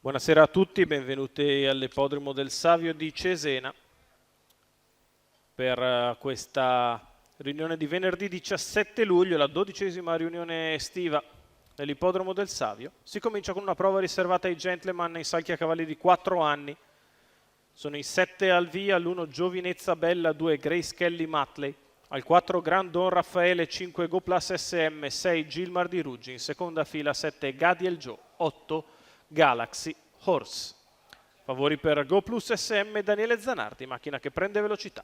Buonasera a tutti, benvenuti all'Ippodromo del Savio di Cesena per questa riunione di venerdì 17 luglio, la 12ª riunione estiva dell'Ippodromo del Savio. Si comincia con una prova riservata ai gentleman in salchi a cavalli di 4 anni. Sono i 7 al via, l'1 Giovinezza Bella, 2 Grace Kelly Matley, al 4 Grand Don Raffaele, 5 Go Plus SM, 6 Gilmar di Ruggi, in seconda fila 7 Gadiel Joe, 8 Galaxy Horse. Favori per Go Plus SM Daniele Zanardi, macchina che prende velocità.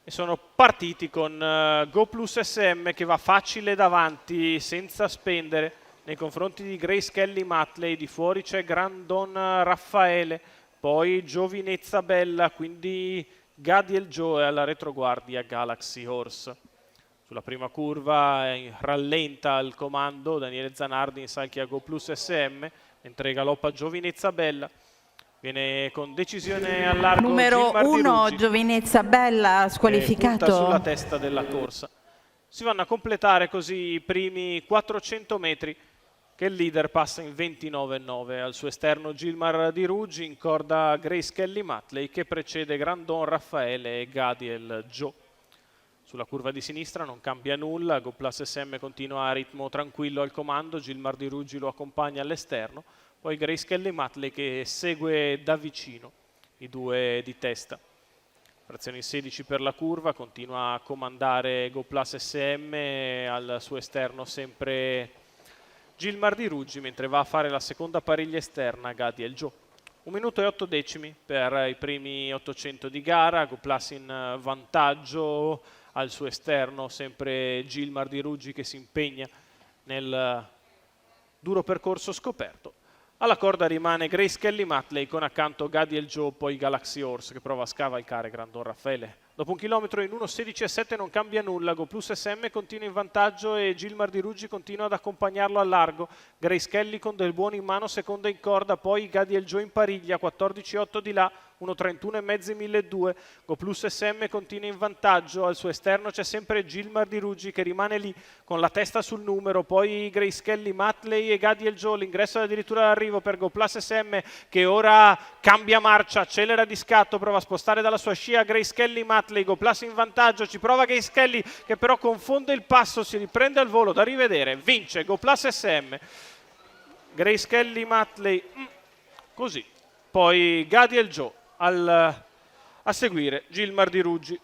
E sono partiti con Go Plus SM che va facile davanti senza spendere nei confronti di Grace Kelly Matley. Di fuori c'è Grand Don Raffaele, poi Giovinezza Bella, quindi Gadiel Joe, e alla retroguardia Galaxy Horse. Sulla prima curva rallenta il comando Daniele Zanardi in salchi a Go Plus SM, mentre galoppa Giovinezza Bella. Viene con decisione al largo numero 1 Giovinezza Bella, squalificato sulla testa della corsa. Si vanno a completare così i primi 400 metri, che il leader passa in 29,9. Al suo esterno Gilmar di Ruggi, in corda Grace Kelly Matley che precede Grandon Raffaele e Gadiel Joe. Sulla curva di sinistra non cambia nulla, Go Plus SM continua a ritmo tranquillo al comando, Gilmar di Ruggi lo accompagna all'esterno, poi Grace Kelly Matley che segue da vicino i due di testa. Frazioni 16 per la curva, continua a comandare Go Plus SM, al suo esterno sempre Gilmar di Ruggi, mentre va a fare la seconda pariglia esterna Gadiel Joe. 1 minuto e 8 decimi per i primi 800 di gara, Go Plus in vantaggio, al suo esterno sempre Gilmar di Ruggi che si impegna nel duro percorso scoperto. Alla corda rimane Grace Kelly Matley con accanto Gadiel Joe, poi Galaxy Horse che prova a scavalcare Grandon Raffaele. Dopo 1 chilometro in 1.16,7 non cambia nulla, Go Plus SM continua in vantaggio e Gilmar di Ruggi continua ad accompagnarlo al largo. Grace Kelly con del buono in mano, seconda in corda, poi Gadiel Joe in pariglia, 14,8 di là, 1.31,5 1.200. Go Plus SM continua in vantaggio, al suo esterno c'è sempre Gilmar di Ruggi che rimane lì con la testa sul numero, poi Grace Kelly Matley e Gadiel Joe. L'ingresso addirittura d'arrivo per Go Plus SM che ora cambia marcia, accelera di scatto, prova a spostare dalla sua scia Grace Kelly Matley. Go Plus in vantaggio, ci prova Grace Kelly che però confonde il passo, si riprende al volo, da rivedere, vince Go Plus SM. Grace Kelly Matley così, poi Gadiel Joe a seguire Gilmar di Ruggi.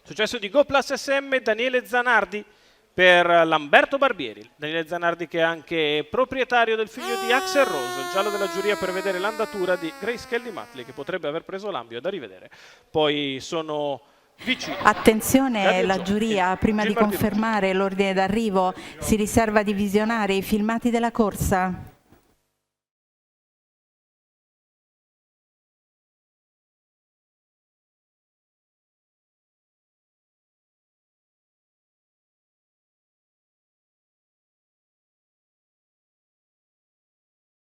Successo di Go Plus SM Daniele Zanardi per Lamberto Barbieri. Daniele Zanardi che è anche proprietario del figlio di Axel Rose, il giallo della giuria per vedere l'andatura di Grace Kelly Matley che potrebbe aver preso l'ambio, da rivedere. Poi sono vicini. Attenzione, la giuria prima di confermare l'ordine d'arrivo si riserva di visionare i filmati della corsa.